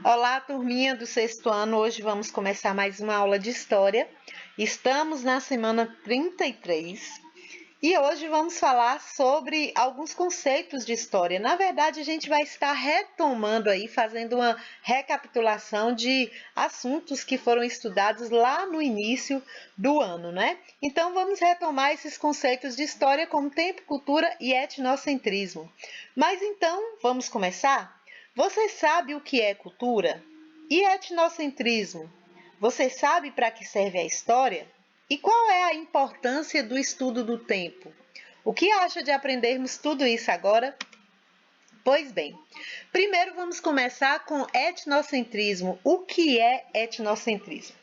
Olá, turminha do sexto ano. Hoje vamos começar mais uma aula de história. Estamos na semana 33 e hoje vamos falar sobre alguns conceitos de história. Na verdade, a gente vai estar retomando aí, fazendo uma recapitulação de assuntos que foram estudados lá no início do ano, né? Então, vamos retomar esses conceitos de história como tempo, cultura e etnocentrismo. Mas então, vamos começar? Você sabe o que é cultura? E etnocentrismo? Você sabe para que serve a história? E qual é a importância do estudo do tempo? O que acha de aprendermos tudo isso agora? Pois bem, primeiro vamos começar com etnocentrismo. O que é etnocentrismo?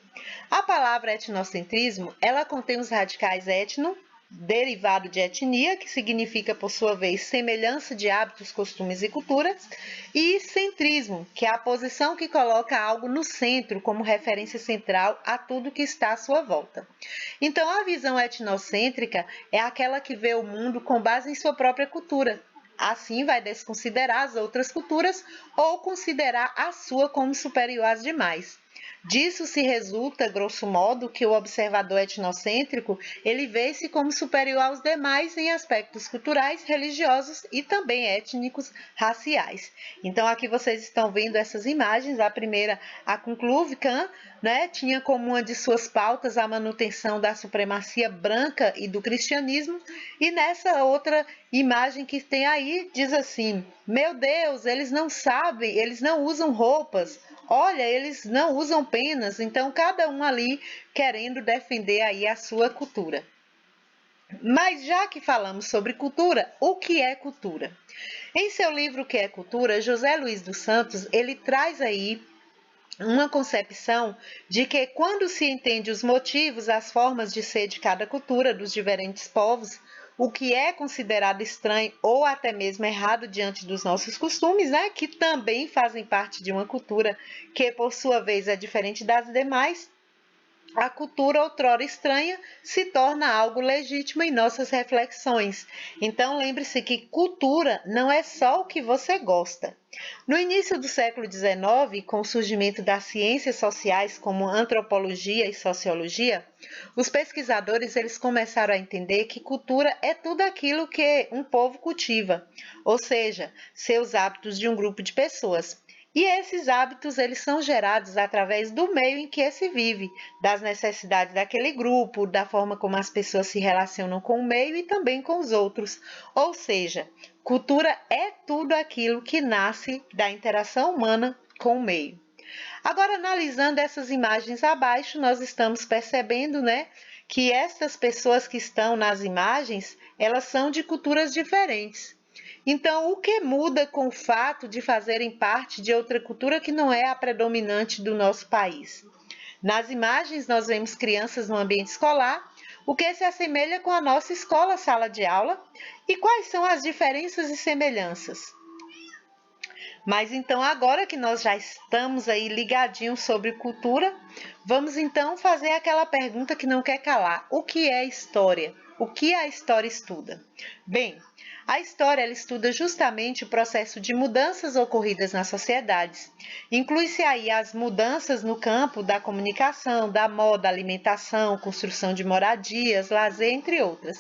A palavra etnocentrismo, ela contém os radicais etno, derivado de etnia, que significa, por sua vez, semelhança de hábitos, costumes e culturas, e centrismo, que é a posição que coloca algo no centro como referência central a tudo que está à sua volta. Então, a visão etnocêntrica é aquela que vê o mundo com base em sua própria cultura. Assim, vai desconsiderar as outras culturas ou considerar a sua como superior às demais. Disso se resulta, grosso modo, que o observador etnocêntrico ele vê-se como superior aos demais em aspectos culturais, religiosos e também étnicos, raciais. Então aqui vocês estão vendo essas imagens. A primeira, a Kukulkan, né, tinha como uma de suas pautas a manutenção da supremacia branca e do cristianismo, e nessa outra imagem que tem aí diz assim: meu Deus, eles não sabem, eles não usam roupas. Olha, eles não usam penas, então cada um ali querendo defender aí a sua cultura. Mas já que falamos sobre cultura, o que é cultura? Em seu livro O que é Cultura, José Luiz dos Santos, ele traz aí uma concepção de que quando se entende os motivos, as formas de ser de cada cultura dos diferentes povos, o que é considerado estranho ou até mesmo errado diante dos nossos costumes, né, que também fazem parte de uma cultura que por sua vez é diferente das demais, a cultura outrora estranha se torna algo legítimo em nossas reflexões. Então lembre-se que cultura não é só o que você gosta. No início do século XIX, com o surgimento das ciências sociais como antropologia e sociologia, os pesquisadores eles começaram a entender que cultura é tudo aquilo que um povo cultiva, ou seja, seus hábitos de um grupo de pessoas. E esses hábitos eles são gerados através do meio em que se vive, das necessidades daquele grupo, da forma como as pessoas se relacionam com o meio e também com os outros. Ou seja, cultura é tudo aquilo que nasce da interação humana com o meio. Agora, analisando essas imagens abaixo, nós estamos percebendo, né, que essas pessoas que estão nas imagens, elas são de culturas diferentes. Então, o que muda com o fato de fazerem parte de outra cultura que não é a predominante do nosso país? Nas imagens, nós vemos crianças no ambiente escolar, o que se assemelha com a nossa escola sala de aula, e quais são as diferenças e semelhanças. Mas então, agora que nós já estamos aí ligadinhos sobre cultura, vamos então fazer aquela pergunta que não quer calar: o que é história? O que a história estuda? Bem, a história ela estuda justamente o processo de mudanças ocorridas nas sociedades. Inclui-se aí as mudanças no campo da comunicação, da moda, alimentação, construção de moradias, lazer, entre outras.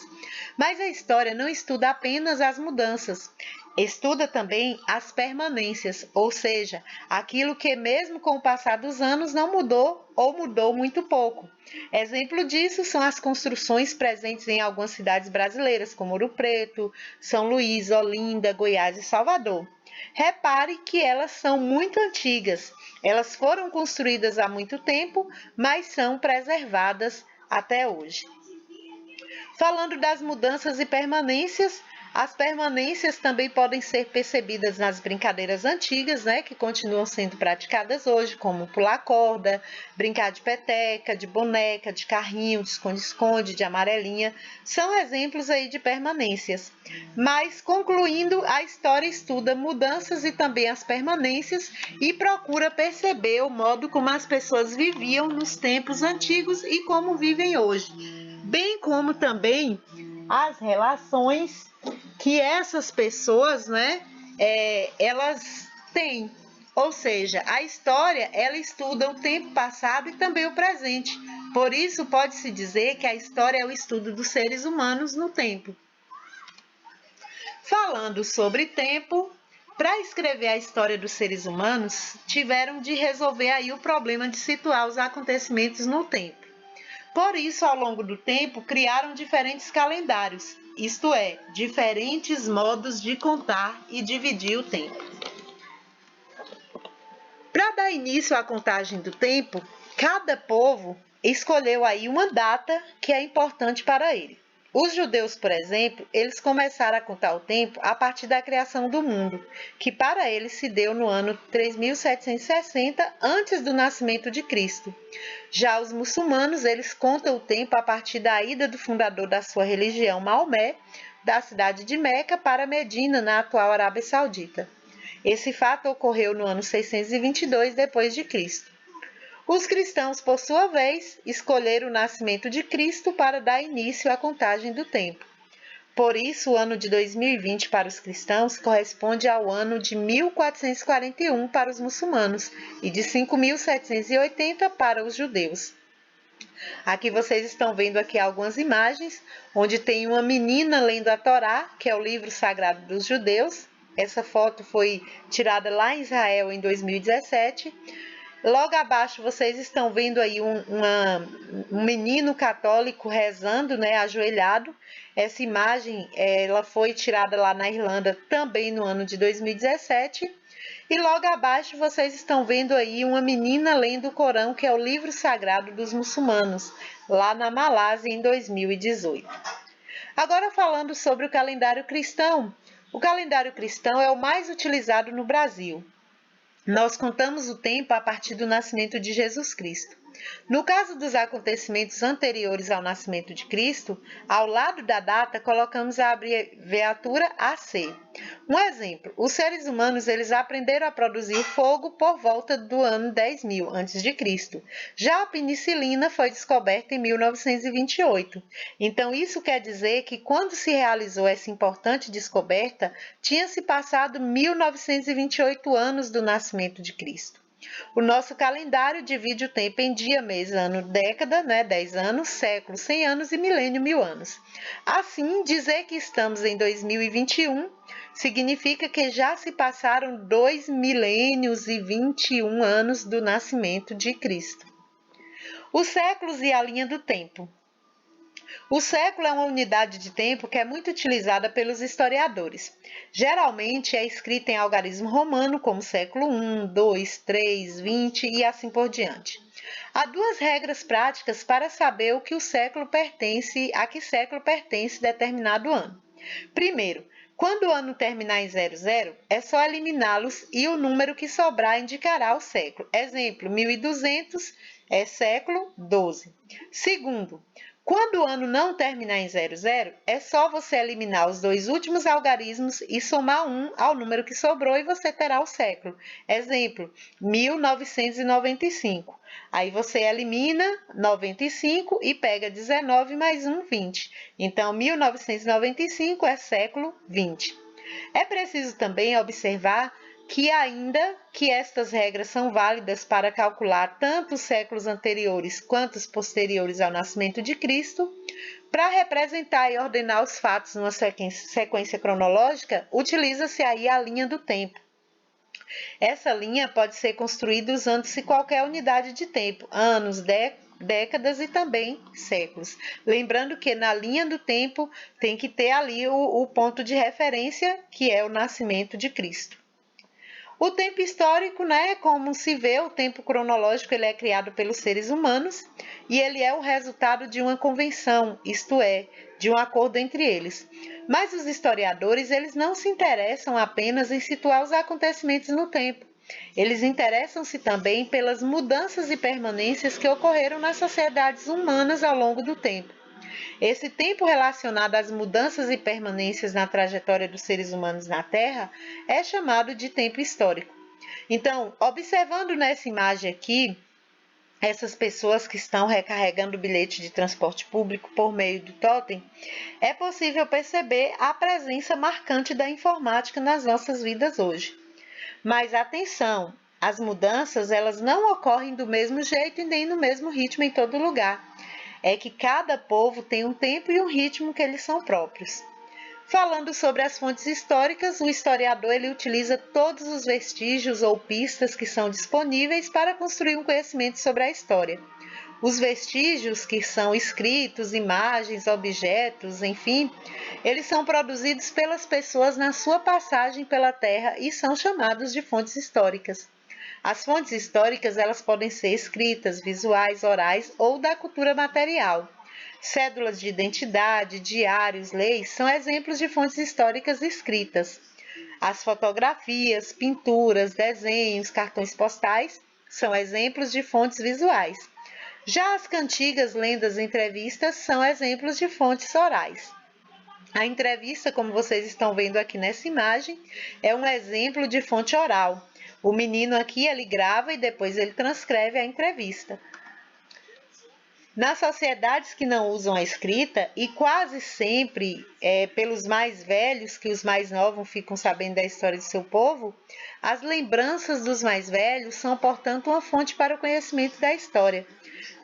Mas a história não estuda apenas as mudanças, estuda também as permanências, ou seja, aquilo que mesmo com o passar dos anos não mudou ou mudou muito pouco. Exemplo disso são as construções presentes em algumas cidades brasileiras, como Ouro Preto, São Luís, Olinda, Goiás e Salvador. Repare que elas são muito antigas. Elas foram construídas há muito tempo, mas são preservadas até hoje. Falando das mudanças e permanências, as permanências também podem ser percebidas nas brincadeiras antigas, né, que continuam sendo praticadas hoje, como pular corda, brincar de peteca, de boneca, de carrinho, de esconde-esconde, de amarelinha, são exemplos aí de permanências. Mas, concluindo, a história estuda mudanças e também as permanências e procura perceber o modo como as pessoas viviam nos tempos antigos e como vivem hoje, bem como também as relações que essas pessoas, né, elas têm. Ou seja, a história, ela estuda o tempo passado e também o presente. Por isso, pode-se dizer que a história é o estudo dos seres humanos no tempo. Falando sobre tempo, para escrever a história dos seres humanos, tiveram de resolver aí o problema de situar os acontecimentos no tempo. Por isso, ao longo do tempo, criaram diferentes calendários, isto é, diferentes modos de contar e dividir o tempo. Para dar início à contagem do tempo, cada povo escolheu aí uma data que é importante para ele. Os judeus, por exemplo, eles começaram a contar o tempo a partir da criação do mundo, que para eles se deu no ano 3760 antes do nascimento de Cristo. Já os muçulmanos, eles contam o tempo a partir da ida do fundador da sua religião, Maomé, da cidade de Meca para Medina, na atual Arábia Saudita. Esse fato ocorreu no ano 622 depois de Cristo. Os cristãos, por sua vez, escolheram o nascimento de Cristo para dar início à contagem do tempo. Por isso, o ano de 2020 para os cristãos corresponde ao ano de 1441 para os muçulmanos e de 5780 para os judeus. Aqui vocês estão vendo aqui algumas imagens, onde tem uma menina lendo a Torá, que é o livro sagrado dos judeus. Essa foto foi tirada lá em Israel em 2017. Logo abaixo vocês estão vendo aí um menino católico rezando, né, ajoelhado. Essa imagem ela foi tirada lá na Irlanda também no ano de 2017. E logo abaixo vocês estão vendo aí uma menina lendo o Corão, que é o livro sagrado dos muçulmanos, lá na Malásia em 2018. Agora falando sobre o calendário cristão. O calendário cristão é o mais utilizado no Brasil. Nós contamos o tempo a partir do nascimento de Jesus Cristo. No caso dos acontecimentos anteriores ao nascimento de Cristo, ao lado da data colocamos a abreviatura AC. Um exemplo, os seres humanos eles aprenderam a produzir fogo por volta do ano 10.000 a.C. Já a penicilina foi descoberta em 1928. Então isso quer dizer que quando se realizou essa importante descoberta, tinha se passado 1928 anos do nascimento de Cristo. O nosso calendário divide o tempo em dia, mês, ano, década, 10 anos, século, 100 anos e milênio, 1000 anos. Assim, dizer que estamos em 2021 significa que já se passaram 2 milênios e 21 anos do nascimento de Cristo. Os séculos e a linha do tempo. O século é uma unidade de tempo que é muito utilizada pelos historiadores. Geralmente é escrita em algarismo romano, como século 1, 2, 3, 20 e assim por diante. Há duas regras práticas para saber a que século pertence determinado ano. Primeiro, quando o ano terminar em 00, é só eliminá-los e o número que sobrar indicará o século. Exemplo, 1200 é século 12. Segundo, quando o ano não terminar em 00, é só você eliminar os dois últimos algarismos e somar 1 ao número que sobrou e você terá o século. Exemplo, 1995. Aí você elimina 95 e pega 19 mais 1, 20. Então, 1995 é século 20. É preciso também observar que ainda que estas regras são válidas para calcular tanto os séculos anteriores quanto os posteriores ao nascimento de Cristo, para representar e ordenar os fatos numa sequência cronológica, utiliza-se aí a linha do tempo. Essa linha pode ser construída usando-se qualquer unidade de tempo, anos, décadas e também séculos. Lembrando que na linha do tempo tem que ter ali o ponto de referência, que é o nascimento de Cristo. O tempo histórico, como se vê, o tempo cronológico ele é criado pelos seres humanos e ele é o resultado de uma convenção, isto é, de um acordo entre eles. Mas os historiadores eles não se interessam apenas em situar os acontecimentos no tempo. Eles interessam-se também pelas mudanças e permanências que ocorreram nas sociedades humanas ao longo do tempo. Esse tempo relacionado às mudanças e permanências na trajetória dos seres humanos na Terra é chamado de tempo histórico. Então, observando nessa imagem aqui, essas pessoas que estão recarregando o bilhete de transporte público por meio do totem, é possível perceber a presença marcante da informática nas nossas vidas hoje. Mas atenção, as mudanças elas não ocorrem do mesmo jeito e nem no mesmo ritmo em todo lugar. É que cada povo tem um tempo e um ritmo que eles são próprios. Falando sobre as fontes históricas, o historiador ele utiliza todos os vestígios ou pistas que são disponíveis para construir um conhecimento sobre a história. Os vestígios, que são escritos, imagens, objetos, enfim, eles são produzidos pelas pessoas na sua passagem pela Terra e são chamados de fontes históricas. As fontes históricas elas podem ser escritas, visuais, orais ou da cultura material. Cédulas de identidade, diários, leis são exemplos de fontes históricas escritas. As fotografias, pinturas, desenhos, cartões postais são exemplos de fontes visuais. Já as cantigas, lendas e entrevistas são exemplos de fontes orais. A entrevista, como vocês estão vendo aqui nessa imagem, é um exemplo de fonte oral. O menino aqui, ele grava e depois ele transcreve a entrevista. Nas sociedades que não usam a escrita, e quase sempre pelos mais velhos, que os mais novos ficam sabendo da história do seu povo, as lembranças dos mais velhos são, portanto, uma fonte para o conhecimento da história.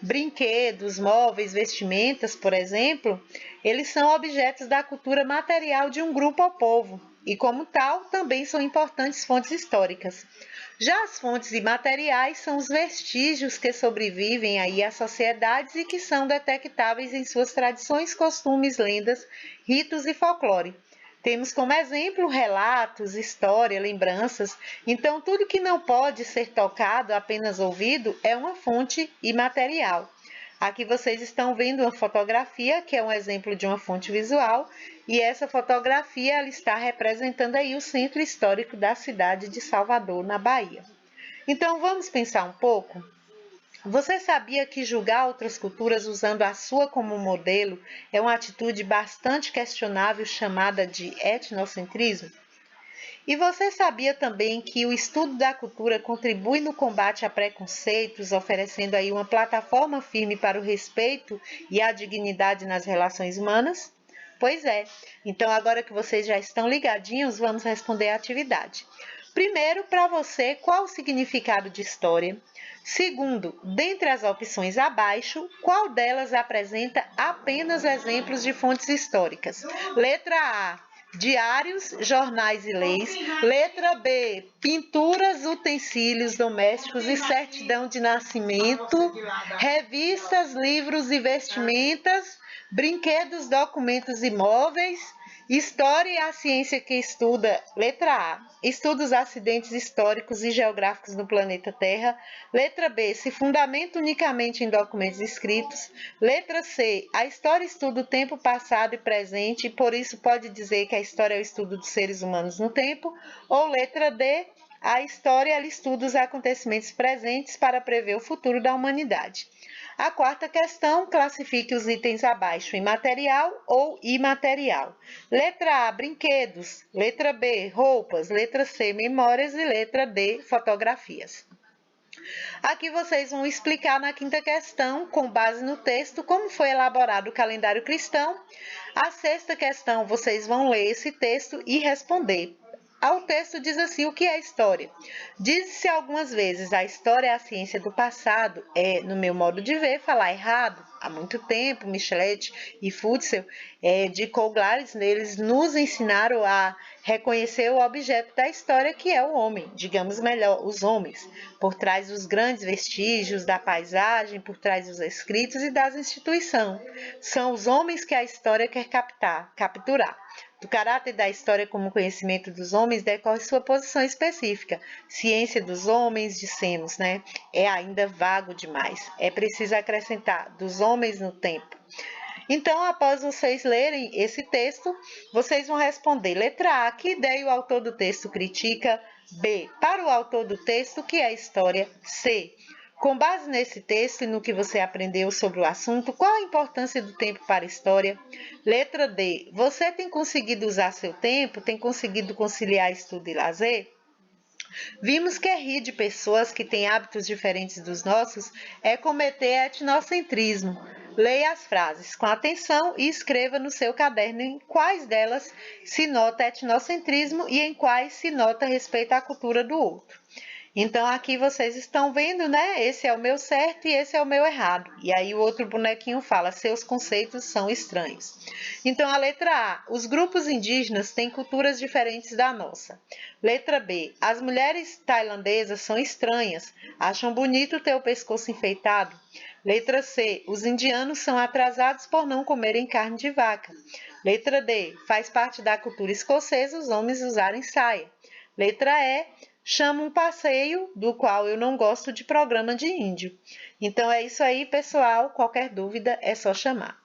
Brinquedos, móveis, vestimentas, por exemplo, eles são objetos da cultura material de um grupo ou povo, e como tal, também são importantes fontes históricas. Já as fontes imateriais são os vestígios que sobrevivem aí às sociedades e que são detectáveis em suas tradições, costumes, lendas, ritos e folclore. Temos como exemplo relatos, história, lembranças. Então, tudo que não pode ser tocado, apenas ouvido, é uma fonte imaterial. Aqui vocês estão vendo uma fotografia, que é um exemplo de uma fonte visual, e essa fotografia ela está representando aí o centro histórico da cidade de Salvador, na Bahia. Então, vamos pensar um pouco? Você sabia que julgar outras culturas usando a sua como modelo é uma atitude bastante questionável chamada de etnocentrismo? E você sabia também que o estudo da cultura contribui no combate a preconceitos, oferecendo aí uma plataforma firme para o respeito e a dignidade nas relações humanas? Pois é. Então, agora que vocês já estão ligadinhos, vamos responder à atividade. Primeiro, para você, qual o significado de história? Segundo, dentre as opções abaixo, qual delas apresenta apenas exemplos de fontes históricas? Letra A, diários, jornais e leis. Letra B, pinturas, utensílios domésticos e certidão de nascimento. Revistas, livros e vestimentas. Brinquedos, documentos e móveis. História e a ciência que estuda. Letra A, estuda os acidentes históricos e geográficos no planeta Terra. Letra B, se fundamenta unicamente em documentos escritos. Letra C, a história estuda o tempo passado e presente, e por isso pode dizer que a história é o estudo dos seres humanos no tempo. Ou letra D, a história ela estuda os acontecimentos presentes para prever o futuro da humanidade. A quarta questão, classifique os itens abaixo em material ou imaterial. Letra A, brinquedos. Letra B, roupas. Letra C, memórias. E letra D, fotografias. Aqui vocês vão explicar na quinta questão, com base no texto, como foi elaborado o calendário cristão. A sexta questão, vocês vão ler esse texto e responder. O texto diz assim, o que é história? Diz-se algumas vezes, a história é a ciência do passado. No meu modo de ver, falar errado. Há muito tempo, Michelet e Futzel de Coglares, eles nos ensinaram a reconhecer o objeto da história, que é o homem, digamos melhor, os homens, por trás dos grandes vestígios, da paisagem, por trás dos escritos e das instituições. São os homens que a história quer capturar. Do caráter da história como conhecimento dos homens decorre sua posição específica. Ciência dos homens, dissemos, né? É ainda vago demais. É preciso acrescentar dos homens no tempo. Então, após vocês lerem esse texto, vocês vão responder. Letra A, que ideia o autor do texto critica? B, para o autor do texto, o que é história? C, com base nesse texto e no que você aprendeu sobre o assunto, qual a importância do tempo para a história? Letra D, você tem conseguido usar seu tempo? Tem conseguido conciliar estudo e lazer? Vimos que rir de pessoas que têm hábitos diferentes dos nossos é cometer etnocentrismo. Leia as frases com atenção e escreva no seu caderno em quais delas se nota etnocentrismo e em quais se nota respeito à cultura do outro. Então, aqui vocês estão vendo, né? Esse é o meu certo e esse é o meu errado. E aí o outro bonequinho fala, seus conceitos são estranhos. Então, a letra A, os grupos indígenas têm culturas diferentes da nossa. Letra B, as mulheres tailandesas são estranhas, acham bonito ter o pescoço enfeitado. Letra C, os indianos são atrasados por não comerem carne de vaca. Letra D, faz parte da cultura escocesa os homens usarem saia. Letra E, chama um passeio do qual eu não gosto de programa de índio. Então é isso aí, pessoal. Qualquer dúvida é só chamar.